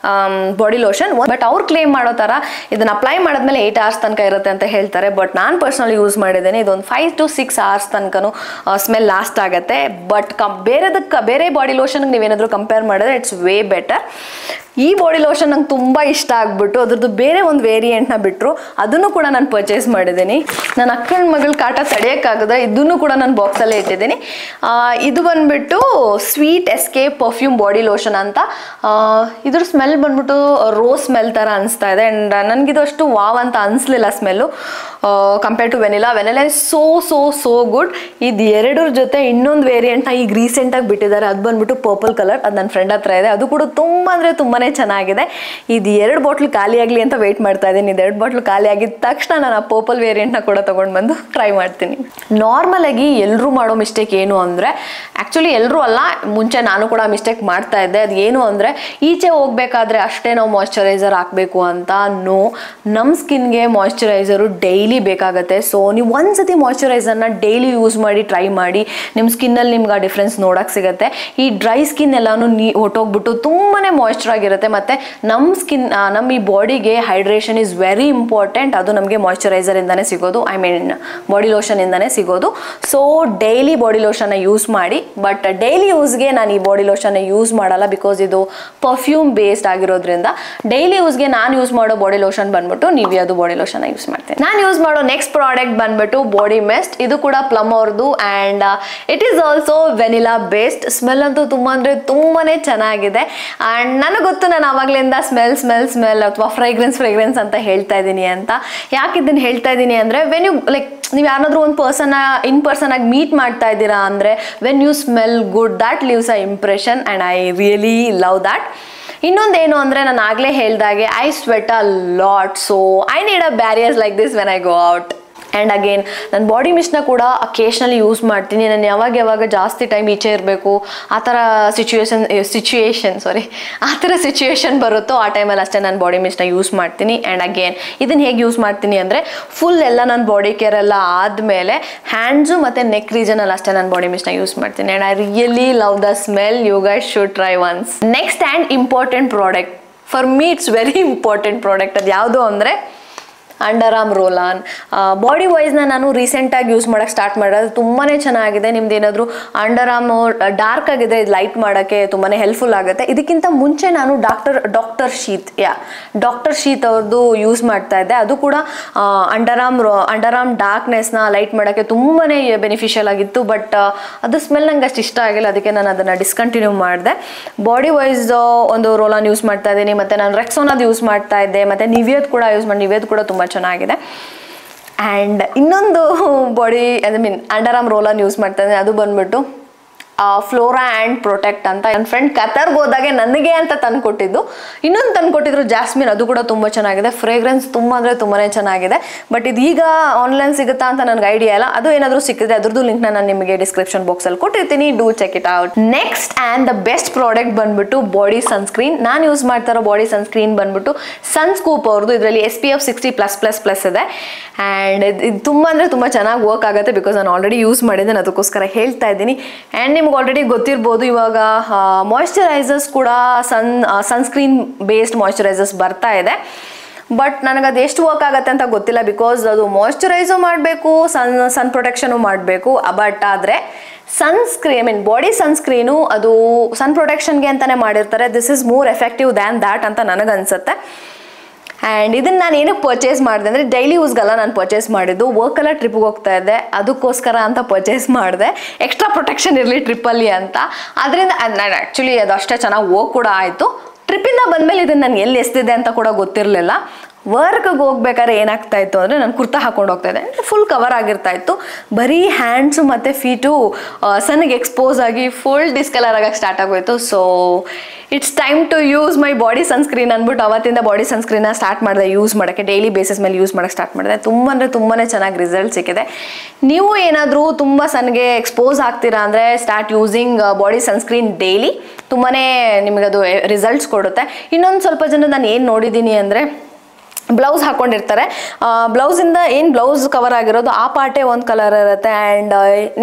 body lotion. But ಅವ್ರು ಕ್ಲೇಮ್ ಮಾಡೋ ಥರ ಇದನ್ನು ಅಪ್ಲೈ ಮಾಡಿದ್ಮೇಲೆ 8 hours ತನಕ ಇರುತ್ತೆ ಅಂತ ಹೇಳ್ತಾರೆ. ಬಟ್ ನಾನು ಪರ್ಸ್ನಲಿ ಯೂಸ್ ಮಾಡಿದ್ದೇನೆ, ಇದೊಂದು 5 to 6 hours ತನಕನೂ ಸ್ಮೆಲ್ ಲಾಸ್ಟ್ ಆಗುತ್ತೆ. ಬಟ್ ಬೇರೆ ಬಾಡಿ ಲೋಷನ್ಗೆ ನೀವೇನಾದರೂ ಕಂಪೇರ್ ಮಾಡಿದ್ರೆ ಇಟ್ಸ್ ವೇ ಬೆಟರ್. ಈ ಬಾಡಿ ಲೋಷನ್ ನಂಗೆ ತುಂಬ ಇಷ್ಟ ಆಗ್ಬಿಟ್ಟು ಅದ್ರದ್ದು ಬೇರೆ ಒಂದು ವೇರಿಯಂಟ್ನ ಬಿಟ್ಟರು, ಅದನ್ನು ಕೂಡ ನಾನು ಪರ್ಚೇಸ್ ಮಾಡಿದ್ದೀನಿ. ನನ್ನ ಅಕ್ಕನ ಮಗಳ ಕಾಟ ತಡೆಯೋಕ್ಕಾಗದೆ ಇದನ್ನು ಕೂಡ ನಾನು ಬಾಕ್ಸಲ್ಲೇ ಇಟ್ಟಿದ್ದೀನಿ. ಇದು ಬಂದ್ಬಿಟ್ಟು sweet escape perfume body lotion ಅಂತ. ಇದ್ರ ಸ್ಮೆಲ್ ಬಂದ್ಬಿಟ್ಟು ರೋಸ್ ಸ್ಮೆಲ್ ಥರ ಅನಿಸ್ತಾ ಇದೆ. ಆ್ಯಂಡ್ ನನಗಿದು ಅಷ್ಟು ವಾವ್ ಅಂತ ಅನಿಸ್ಲಿಲ್ಲ smell compare to vanilla. Vanilla is so good. ಇದು ಎರಡರ ಜೊತೆ ಇನ್ನೊಂದು ವೇರಿಯಂಟ್ನ ಈಗ ರೀಸೆಂಟಾಗಿ ಬಿಟ್ಟಿದ್ದಾರೆ, ಅದು ಬಂದ್ಬಿಟ್ಟು ಪರ್ಪಲ್ ಕಲರ್. ಅದು ನನ್ನ ಫ್ರೆಂಡ್ ಹತ್ರ ಇದೆ, ಅದು ಕೂಡ ತುಂಬ ಅಂದರೆ ತುಂಬಾ ಚೆನ್ನಾಗಿದೆ. ಇದು 2 ಬಾಟ್ಲ್ ಖಾಲಿ ಆಗಲಿ ಅಂತ ವೆಯ್ಟ್ ಮಾಡ್ತಾ ಇದ್ದೀನಿ. ಇದು 2 ಬಾಟ್ಲ್ ಖಾಲಿ ಆಗಿದ ತಕ್ಷಣ ನಾನು ಆ ಪರ್ಪಲ್ ವೇರಿಯಂಟ್ನ ಕೂಡ ತೊಗೊಂಡು ಬಂದು ಟ್ರೈ ಮಾಡ್ತೀನಿ. ನಾರ್ಮಲ್ ಆಗಿ ಎಲ್ಲರೂ ಮಾಡೋ ಮಿಸ್ಟೇಕ್ ಏನು ಅಂದರೆ, ಆ್ಯಕ್ಚುಲಿ ಎಲ್ಲರೂ ಅಲ್ಲ, ಮುಂಚೆ ನಾನು ಕೂಡ ಮಿಸ್ಟೇಕ್ ಮಾಡ್ತಾ ಇದ್ದೆ. ಅದು ಏನು ಅಂದರೆ ಈಚೆ ಹೋಗ್ಬೇಕಾದ್ರೆ ಅಷ್ಟೇ ನಾವು ಮಾಯ್ಶ್ಚರೈಸರ್ ಹಾಕಬೇಕು ಅಂತ. ನೋ, ನಮ್ಮ ಸ್ಕಿನ್ಗೆ ಮಾಯ್ಶ್ಚರೈಸರು ಡೈಲಿ ಬೇಕಾಗುತ್ತೆ. ಸೊ ನೀವು ಒಂದ್ಸತಿ ಮಾಯ್ಶ್ಚರೈಸರ್ನ ಡೈಲಿ ಯೂಸ್ ಮಾಡಿ ಟ್ರೈ ಮಾಡಿ, ನಿಮ್ಮ ಸ್ಕಿನ್ನಲ್ಲಿ ನಿಮ್ಗೆ ಆ ಡಿಫ್ರೆನ್ಸ್ ನೋಡೋಕೆ ಸಿಗುತ್ತೆ. ಈ ಡ್ರೈ ಸ್ಕಿನ್ ಎಲ್ಲಾನು ಹೊಟ್ಟೋಗ್ಬಿಟ್ಟು ತುಂಬಾ ಮಾಯ್ಶ್ಚರ್ ಆಗಿರುತ್ತೆ. ಮತ್ತು ನಮ್ಮ ಈ ಬಾಡಿಗೆ ಹೈಡ್ರೇಷನ್ ಇಸ್ ವೆರಿ ಇಂಪಾರ್ಟೆಂಟ್. ಅದು ನಮಗೆ ಮಾಯ್ಶ್ಚರೈಸರಿಂದನೇ ಸಿಗೋದು, ಐ ಮೀನ್ ಬಾಡಿ ಲೋಷನಿಂದನೇ ಸಿಗೋದು. ಸೊ ಡೈಲಿ ಬಾಡಿ ಲೋಷನ್ನ ಯೂಸ್ ಮಾಡಿ. ಬಟ್ ಡೈಲಿ ಯೂಸ್ಗೆ ನಾನು ಈ ಬಾಡಿ ಲೋಷನ್ನ ಯೂಸ್ ಮಾಡಲ್ಲ, ಬಿಕಾಸ್ ಇದು ಪರ್ಫ್ಯೂಮ್ ಬೇಸ್ಡ್ ಆಗಿರೋದ್ರಿಂದ. ಡೈಲಿ ಯೂಸ್ಗೆ ನಾನು ಯೂಸ್ ಮಾಡೋ ಬಾಡಿ ಲೋಷನ್ ಬಂದ್ಬಿಟ್ಟು ನಿವಿಯಾದು ಬಾಡಿ ಲೋಷನ್ನ ಯೂಸ್ ಮಾಡ್ತೀನಿ. ನಾನು ಯೂಸ್ ಮಾಡೋ ನೆಕ್ಸ್ಟ್ ಪ್ರಾಡಕ್ಟ್ ಬಂದ್ಬಿಟ್ಟು ಬಾಡಿ ಮಿಸ್ಟ್. ಇದು ಕೂಡ ಪ್ಲಮ್ ಅವ್ರದ್ದು and it is also vanilla based. Smell ಅಂತೂ ತುಂಬ ಅಂದರೆ ತುಂಬಾ ಚೆನ್ನಾಗಿದೆ. ಆ್ಯಂಡ್ ನನಗೆ ಗೊತ್ತು, ನಾನು ಆವಾಗಲಿಂದ ಸ್ಮೆಲ್ ಅಥವಾ ಫ್ರೇಗ್ರೆನ್ಸ್ ಅಂತ ಹೇಳ್ತಾ ಇದ್ದೀನಿ ಅಂತ. ಯಾಕೆ ಇದನ್ನು ಹೇಳ್ತಾ ಇದ್ದೀನಿ ಅಂದರೆ, ವೆನ್ ಯು ಲೈಕ್ ನೀವು ಯಾರಾದ್ರೂ ಒಂದು ಇನ್ ಪರ್ಸನ್ ಆಗಿ ಮೀಟ್ ಮಾಡ್ತಾ ಇದ್ದೀರಾ ಅಂದರೆ, when you smell good that leaves a impression and I really love that. ಇನ್ನೊಂದೇನು ಅಂದರೆ, ನಾನು ಆಗಲೇ ಹೇಳ್ದಾಗೆ I sweat a lot, so I need a barriers like this when I go out. And again ನಾನು ಬಾಡಿ ಮಿಸ್ಟ್ನ ಕೂಡ ಅಕೇಶ್ನಲಿ ಯೂಸ್ ಮಾಡ್ತೀನಿ. ನಾನು ಯಾವಾಗ ಜಾಸ್ತಿ ಟೈಮ್ ಈಚೆ ಇರಬೇಕು ಆ ಥರ ಸಿಚುವೇಶನ್ ಬರುತ್ತೋ ಆ ಟೈಮಲ್ಲಿ ಅಷ್ಟೇ ನಾನು ಬಾಡಿ ಮಿಸ್ಟ್ನ ಯೂಸ್ ಮಾಡ್ತೀನಿ. ಆ್ಯಂಡ್ ಅಗೇನ್ ಇದನ್ನು ಹೇಗೆ ಯೂಸ್ ಮಾಡ್ತೀನಿ ಅಂದರೆ, ಫುಲ್ ಎಲ್ಲ ನನ್ನ ಬಾಡಿ ಕೇರ್ ಎಲ್ಲ ಆದಮೇಲೆ ಹ್ಯಾಂಡ್ಸು ಮತ್ತು ನೆಕ್ ರೀಜನಲ್ಲಿ ಅಷ್ಟೇ ನಾನು ಬಾಡಿ ಮಿಸ್ಟ್ನ ಯೂಸ್ ಮಾಡ್ತೀನಿ. And I really love the smell. You guys should try once. Next and important product, for me it's very important product. ಅದು ಯಾವುದು ಅಂದರೆ under arm roll on. Body ವೈಸ್ನ ನಾನು ರೀಸೆಂಟಾಗಿ ಯೂಸ್ ಮಾಡೋಕ್ಕೆ ಸ್ಟಾರ್ಟ್ ಮಾಡೋದು. ತುಂಬಾ ಚೆನ್ನಾಗಿದೆ. ನಿಮ್ದು ಏನಾದರೂ ಅಂಡರ್ ಆರ್ಮ್ ಡಾರ್ಕ್ ಆಗಿದೆ, ಇದು ಲೈಟ್ ಮಾಡೋಕ್ಕೆ ತುಂಬಾ ಹೆಲ್ಪ್ಫುಲ್ ಆಗುತ್ತೆ. ಇದಕ್ಕಿಂತ ಮುಂಚೆ ನಾನು ಡಾಕ್ಟರ್ ಶೀತ್ ಅವ್ರದ್ದು ಯೂಸ್ ಮಾಡ್ತಾ ಇದ್ದೆ. ಅದು ಕೂಡ ಅಂಡರ್ ಆರ್ಮ್ ಡಾರ್ಕ್ನೆಸ್ನ ಲೈಟ್ ಮಾಡೋಕ್ಕೆ ತುಂಬಾ ಬೆನಿಫಿಷಿಯಲ್ ಆಗಿತ್ತು. ಬಟ್ ಅದು ಸ್ಮೆಲ್ ನಂಗೆ ಅಷ್ಟು ಇಷ್ಟ ಆಗಿಲ್ಲ, ಅದಕ್ಕೆ ನಾನು ಅದನ್ನು ಡಿಸ್ಕಂಟಿನ್ಯೂ ಮಾಡಿದೆ. ಬಾಡಿ ವೈಸ್ ಒಂದು ರೋಲ್ ಆನ್ ಯೂಸ್ ಮಾಡ್ತಾ ಇದ್ದೀನಿ. ಮತ್ತು ನಾನು ರೆಕ್ಸೋನಾದು ಯೂಸ್ ಮಾಡ್ತಾ ಇದ್ದೆ. ಮತ್ತು ನಿವಿಯಾದ್ ಕೂಡ ತುಂಬ ಚೆನ್ನಾಗಿದೆ. ಆ್ಯಂಡ್ ಇನ್ನೊಂದು under arm roll on use ಮಾಡ್ತಾ ಇದ್ದೀನಿ. ಅದು ಬಂದ್ಬಿಟ್ಟು ಫ್ಲೋರಾ ಆ್ಯಂಡ್ ಪ್ರೊಟೆಕ್ಟ್ ಅಂತ. ನನ್ನ ಫ್ರೆಂಡ್ ಕತರ್ಗೆ ಹೋದಾಗೆ ನನಗೆ ಅಂತ ತಂದುಕೊಟ್ಟಿದ್ದು. ಇನ್ನೊಂದು ತಂದುಕೊಟ್ಟಿದ್ರು ಜಾಸ್ಮಿನ್, ಅದು ಕೂಡ ತುಂಬ ಚೆನ್ನಾಗಿದೆ. ಫ್ರೇಗ್ರೆನ್ಸ್ ತುಂಬ ಅಂದರೆ ತುಂಬಾ ಚೆನ್ನಾಗಿದೆ. ಬಟ್ ಇದೀಗ ಆನ್ಲೈನ್ ಸಿಗುತ್ತಾ ಅಂತ ನನಗೆ ಐಡಿಯಾ ಇಲ್ಲ. ಅದು ಏನಾದರೂ ಸಿಕ್ಕಿದ್ರೆ ಅದ್ರದ್ದು ಲಿಂಕ್ನ ನಾನು ನಿಮಗೆ ಡಿಸ್ಕ್ರಿಪ್ಷನ್ ಬಾಕ್ಸಲ್ಲಿ ಕೊಟ್ಟಿರ್ತೀನಿ. Do check it out. Next and the best product ಬಂದ್ಬಿಟ್ಟು ಬಾಡಿ ಸನ್ಸ್ಕ್ರೀನ್. ನಾನು ಯೂಸ್ ಮಾಡ್ತಾ ಇರೋ ಬಾಡಿ ಸನ್ಸ್ಕ್ರೀನ್ ಬಂದ್ಬಿಟ್ಟು ಸನ್ಸ್ಕೂಪ್ ಅವ್ರದ್ದು. ಇದರಲ್ಲಿ SPF 60+++ ಇದೆ. ಆ್ಯಂಡ್ ಇದು ತುಂಬ ಅಂದರೆ ತುಂಬ ಚೆನ್ನಾಗಿ ವರ್ಕ್ ಆಗುತ್ತೆ, ಬಿಕಾಸ್ ನಾನು ಆಲ್ರೆಡಿ ಯೂಸ್ ಮಾಡಿದ್ದೇನೆ, ಅದಕ್ಕೋಸ್ಕರ ಹೇಳ್ತಾ ಇದ್ದೀನಿ. ಆ್ಯಂಡ್ ನಿಮ್ಗೆ ಆಲ್ರೆಡಿ ಗೊತ್ತಿರ್ಬೋದು, ಇವಾಗ ಮಾಯ್ಶ್ಚರೈಸರ್ಸ್ ಕೂಡ ಸನ್ಸ್ಕ್ರೀನ್ ಬೇಸ್ಡ್ ಮಾಯ್ಶ್ಚರೈಸರ್ಸ್ ಬರ್ತಾ ಇದೆ. ಬಟ್ ನನಗೆ ಅದು ಎಷ್ಟು ವರ್ಕ್ ಆಗುತ್ತೆ ಅಂತ ಗೊತ್ತಿಲ್ಲ, ಬಿಕಾಸ್ ಅದು ಮಾಯ್ಶ್ಚರೈಸು ಮಾಡಬೇಕು, ಸನ್ ಪ್ರೊಟೆಕ್ಷನು ಮಾಡಬೇಕು. ಬಟ್ ಆದರೆ ಬಾಡಿ ಸನ್ಸ್ಕ್ರೀನು ಅದು ಸನ್ ಪ್ರೊಟೆಕ್ಷನ್ಗೆ ಅಂತಲೇ ಮಾಡಿರ್ತಾರೆ. This is more effective than that ಅಂತ ನನಗನ್ಸುತ್ತೆ. ಆ್ಯಂಡ್ ಇದನ್ನು ನಾನು ಏನಕ್ಕೆ ಪರ್ಚೇಸ್ ಮಾಡಿದೆ ಅಂದರೆ, ಡೈಲಿ ಯೂಸ್ಗೆಲ್ಲ ನಾನು ಪರ್ಚೇಸ್ ಮಾಡಿದ್ದು. ವರ್ಕೆಲ್ಲ ಟ್ರಿಪ್ಗೆ ಹೋಗ್ತಾ ಇದ್ದೆ, ಅದಕ್ಕೋಸ್ಕರ ಅಂತ ಪರ್ಚೇಸ್ ಮಾಡಿದೆ. ಎಕ್ಸ್ಟ್ರಾ ಪ್ರೊಟೆಕ್ಷನ್ ಇರಲಿ ಟ್ರಿಪ್ಪಲ್ಲಿ ಅಂತ. ಅದರಿಂದ ನಾನು ಆ್ಯಕ್ಚುಲಿ ಅದು ಅಷ್ಟೇ ಚೆನ್ನಾಗಿ ವರ್ಕ್ ಕೂಡ ಆಯಿತು. ಟ್ರಿಪ್ಪಿಂದ ಬಂದಮೇಲೆ ಇದನ್ನು ನಾನು ಎಲ್ಲಿ ಎಸ್ತಿದ್ದೆ ಅಂತ ಕೂಡ ಗೊತ್ತಿರಲಿಲ್ಲ. ವರ್ಕ್ಗೆ ಹೋಗ್ಬೇಕಾದ್ರೆ ಏನಾಗ್ತಾ ಇತ್ತು ಅಂದರೆ, ನಾನು ಕುರ್ತಾ ಹಾಕೊಂಡು ಹೋಗ್ತಾ ಇದ್ದೆ, ಫುಲ್ ಕವರ್ ಆಗಿರ್ತಾ ಇತ್ತು. ಬರೀ ಹ್ಯಾಂಡ್ಸು ಮತ್ತು ಫೀಟು ಸನ್ನಿಗೆ ಎಕ್ಸ್ಪೋಸ್ ಆಗಿ ಫುಲ್ ಡಿಸ್ಕಲರ್ ಆಗಕ್ಕೆ ಸ್ಟಾರ್ಟ್ ಆಗೋಯ್ತು. So it's time to use my body sunscreen ಅಂದ್ಬಿಟ್ಟು ಅವತ್ತಿಂದ ಬಾಡಿ ಸನ್ಸ್ಕ್ರೀನ್ನ ಸ್ಟಾರ್ಟ್ ಮಾಡಿದೆ ಯೂಸ್ ಮಾಡೋಕ್ಕೆ. ಡೈಲಿ ಬೇಸಿಸ್ ಮೇಲೆ ಯೂಸ್ ಮಾಡೋಕ್ಕೆ ಸ್ಟಾರ್ಟ್ ಮಾಡಿದೆ. ತುಂಬ ಅಂದರೆ ತುಂಬಾ ಚೆನ್ನಾಗಿ ರಿಸಲ್ಟ್ ಸಿಕ್ಕಿದೆ. ನೀವು ಏನಾದರೂ ತುಂಬ ಸನ್ಗೆ ಎಕ್ಸ್ಪೋಸ್ ಆಗ್ತೀರಾ ಅಂದರೆ, start using body sunscreen daily. ತುಂಬಾ ನಿಮಗದು ರಿಸಲ್ಟ್ಸ್ ಕೊಡುತ್ತೆ. ಇನ್ನೊಂದು ಸ್ವಲ್ಪ ಜನ ನಾನು ಏನು ನೋಡಿದ್ದೀನಿ ಅಂದರೆ, ಬ್ಲೌಸ್ ಹಾಕೊಂಡಿರ್ತಾರೆ. ಬ್ಲೌಸಿಂದ ಏನು ಬ್ಲೌಸ್ ಕವರ್ ಆಗಿರೋದು ಆ ಪಾರ್ಟೇ ಒಂದು ಕಲರ್ ಇರುತ್ತೆ. ಆ್ಯಂಡ್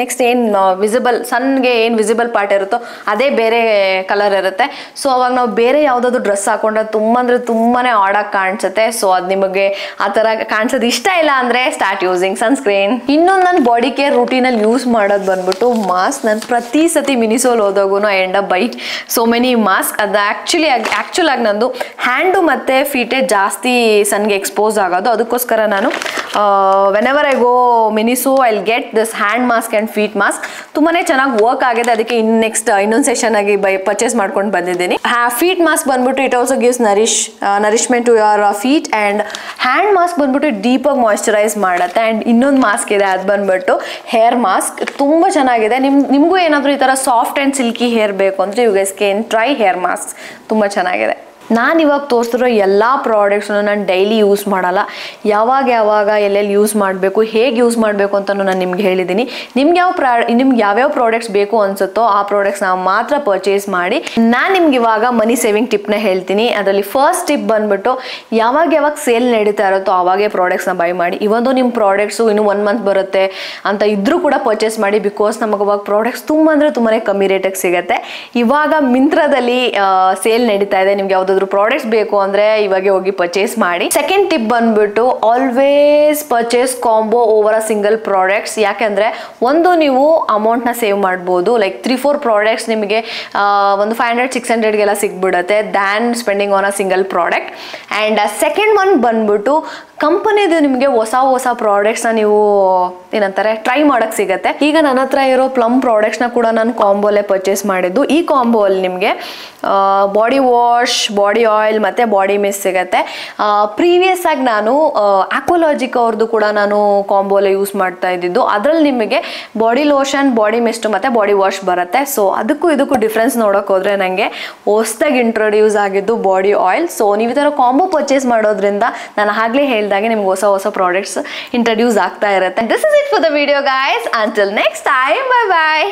ನೆಕ್ಸ್ಟ್ ಏನು ವಿಸಿಬಲ್ ಸನ್ಗೆ ಏನು ವಿಸಿಬಲ್ ಪಾರ್ಟ್ ಇರುತ್ತೋ ಅದೇ ಬೇರೆ ಕಲರ್ ಇರುತ್ತೆ. ಸೊ ಅವಾಗ ನಾವು ಬೇರೆ ಯಾವುದಾದ್ರು ಡ್ರೆಸ್ ಹಾಕೊಂಡ್ರೆ ತುಂಬ ಅಂದರೆ ತುಂಬಾ ಆಡಾಗಿ ಕಾಣಿಸುತ್ತೆ. ಸೊ ಅದು ನಿಮಗೆ ಆ ಥರ ಕಾಣಿಸೋದು ಇಷ್ಟ ಇಲ್ಲ ಅಂದರೆ ಸ್ಟಾರ್ಟ್ ಯೂಸಿಂಗ್ ಸನ್ಸ್ಕ್ರೀನ್. ಇನ್ನೊಂದು ನಾನು ಬಾಡಿ ಕೇರ್ ರೂಟೀನಲ್ಲಿ ಯೂಸ್ ಮಾಡೋದು ಬಂದ್ಬಿಟ್ಟು ಮಾಸ್ಕ್. ನಾನು ಪ್ರತಿ ಸತಿ ಮಿನಿಸೋಲ್ ಹೋದಾಗೂ I end up buy so many mask. ಅದು ಆ್ಯಕ್ಚುಲ್ ಆಗಿ ನಂದು ಹ್ಯಾಂಡು ಮತ್ತು ಫೀಟೇ ಜಾಸ್ತಿ ಸನ್ಗೆ ಎಕ್ಸ್ಪೋಸ್ ಆಗೋದು. ಅದಕ್ಕೋಸ್ಕರ ನಾನು whenever I go Miniso I will get this hand mask and feet mask. ತುಂಬಾ ಚೆನ್ನಾಗಿ ವರ್ಕ್ ಆಗಿದೆ. ಅದಕ್ಕೆ ಇನ್ನೊಂದು ಸೆಷನ್ ಆಗಿ ಪರ್ಚೇಸ್ ಮಾಡ್ಕೊಂಡು ಬಂದಿದ್ದೀನಿ. ಫೀಟ್ ಮಾಸ್ಕ್ ಬಂದ್ಬಿಟ್ಟು it also gives nourishment to your feet. And hand mask ಬಂದ್ಬಿಟ್ಟು ಡೀಪಾಗಿ ಮಾಯ್ಶ್ಚರೈಸ್ ಮಾಡುತ್ತೆ. ಆ್ಯಂಡ್ ಇನ್ನೊಂದು ಮಾಸ್ಕ್ ಇದೆ, ಅದು ಬಂದ್ಬಿಟ್ಟು ಹೇರ್ ಮಾಸ್ಕ್. ತುಂಬ ಚೆನ್ನಾಗಿದೆ. ನಿಮಗೂ ಏನಾದರೂ ಈ ಥರ ಸಾಫ್ಟ್ ಆ್ಯಂಡ್ ಸಿಲ್ಕಿ ಹೇರ್ ಬೇಕು ಅಂದರೆ you guys can try hair mask. ತುಂಬ ಚೆನ್ನಾಗಿದೆ. ನಾನು ಇವಾಗ ತೋರಿಸಿರೋ ಎಲ್ಲ ಪ್ರಾಡಕ್ಟ್ಸನ್ನು ನಾನು ಡೈಲಿ ಯೂಸ್ ಮಾಡಲ್ಲ. ಯಾವಾಗ ಎಲ್ಲೆಲ್ಲಿ ಯೂಸ್ ಮಾಡಬೇಕು, ಹೇಗೆ ಯೂಸ್ ಮಾಡಬೇಕು ಅಂತಲೂ ನಾನು ನಿಮ್ಗೆ ಹೇಳಿದ್ದೀನಿ. ನಿಮ್ಗೆ ಯಾವ್ಯಾವ ಪ್ರಾಡಕ್ಟ್ಸ್ ಬೇಕು ಅನಿಸುತ್ತೋ ಆ ಪ್ರಾಡಕ್ಟ್ಸ್ನ ಮಾತ್ರ ಪರ್ಚೇಸ್ ಮಾಡಿ. ನಾನು ನಿಮ್ಗೆ ಇವಾಗ ಮನಿ ಸೇವಿಂಗ್ ಟಿಪ್ನ ಹೇಳ್ತೀನಿ. ಅದರಲ್ಲಿ ಫಸ್ಟ್ ಟಿಪ್ ಬಂದ್ಬಿಟ್ಟು ಯಾವಾಗ ಸೇಲ್ ನಡೀತಾ ಇರುತ್ತೋ ಆವಾಗೇ ಪ್ರಾಡಕ್ಟ್ಸ್ನ ಬೈ ಮಾಡಿ. ಇವೊಂದು ನಿಮ್ಮ ಪ್ರಾಡಕ್ಟ್ಸು ಇನ್ನೂ 1 ಮಂತ್ ಬರುತ್ತೆ ಅಂತ ಇದ್ರೂ ಕೂಡ ಪರ್ಚೇಸ್ ಮಾಡಿ. ಬಿಕಾಸ್ ನಮಗೆ ಅವಾಗ ಪ್ರಾಡಕ್ಟ್ಸ್ ತುಂಬಾ ಕಮ್ಮಿ ರೇಟಿಗೆ ಸಿಗುತ್ತೆ. ಇವಾಗ ಮಿಂತ್ರಾದಲ್ಲಿ ಸೇಲ್ ನಡೀತಾ ಇದೆ. ನಿಮ್ಗೆ ಯಾವ್ದಾದ್ರು ಪ್ರಾಡಕ್ಟ್ಸ್ ಬೇಕು ಅಂದ್ರೆ ಇವಾಗ ಹೋಗಿ ಪರ್ಚೇಸ್ ಮಾಡಿ. ಸೆಕೆಂಡ್ ಟಿಪ್ ಬಂದ್ಬಿಟ್ಟು always purchase combo over a single products. ಯಾಕೆಂದ್ರೆ ಒಂದು ನೀವು ಅಮೌಂಟ್ನ ಸೇವ್ ಮಾಡ್ಬೋದು. ಲೈಕ್ 3-4 ಪ್ರಾಡಕ್ಟ್ಸ್ ನಿಮಗೆ ಒಂದು 500-600ಗೆಲ್ಲ ಸಿಗ್ಬಿಡುತ್ತೆ than spending on a single product. And second one ಬಂದ್ಬಿಟ್ಟು ಕಂಪನಿದು ನಿಮಗೆ ಹೊಸ ಪ್ರಾಡಕ್ಟ್ಸ್ನ ನೀವು ಏನಂತಾರೆ ಟ್ರೈ ಮಾಡೋಕ್ಕೆ ಸಿಗುತ್ತೆ. ಈಗ ನನ್ನ ಹತ್ರ ಇರೋ ಪ್ಲಮ್ ಪ್ರಾಡಕ್ಟ್ಸ್ನ ಕೂಡ ನಾನು ಕಾಂಬೋಲೆ ಪರ್ಚೇಸ್ ಮಾಡಿದ್ದು. ಈ ಕಾಂಬೋ ಅಲ್ಲಿ ನಿಮಗೆ ಬಾಡಿ ವಾಶ್, ಬಾಡಿ ಆಯಿಲ್ ಮತ್ತು ಬಾಡಿ ಮಿಸ್ಟ್ ಸಿಗುತ್ತೆ. ಪ್ರೀವಿಯಸ್ ಆಗಿ ನಾನು ಆಕ್ವಾಲಾಜಿಕ್ ಅವ್ರದ್ದು ಕೂಡ ನಾನು ಕಾಂಬೋಲೆ ಯೂಸ್ ಮಾಡ್ತಾ ಇದ್ದಿದ್ದು. ಅದರಲ್ಲಿ ನಿಮಗೆ ಬಾಡಿ ಲೋಷನ್, ಬಾಡಿ ಮಿಸ್ಟ್ ಮತ್ತು ಬಾಡಿ ವಾಶ್ ಬರುತ್ತೆ. ಸೊ ಇದಕ್ಕೂ ಡಿಫ್ರೆನ್ಸ್ ನೋಡೋಕೆ ಹೋದರೆ ನನಗೆ ಹೊಸದಾಗಿ ಇಂಟ್ರೊಡ್ಯೂಸ್ ಆಗಿದ್ದು ಬಾಡಿ ಆಯಿಲ್. ಸೊ ನೀವು ಈ ಥರ ಕಾಂಬೋ ಪರ್ಚೇಸ್ ಮಾಡೋದ್ರಿಂದ ನಾನು ಆಗಲೇ ಹೇಳಿದಾಗೆ ನಿಮ್ಗೆ ಹೊಸ ಪ್ರಾಡಕ್ಟ್ಸ್ ಇಂಟ್ರೊಡ್ಯೂಸ್ ಆಗ್ತಾ ಇರುತ್ತೆ. This is it for the video guys. Until next time, bye bye.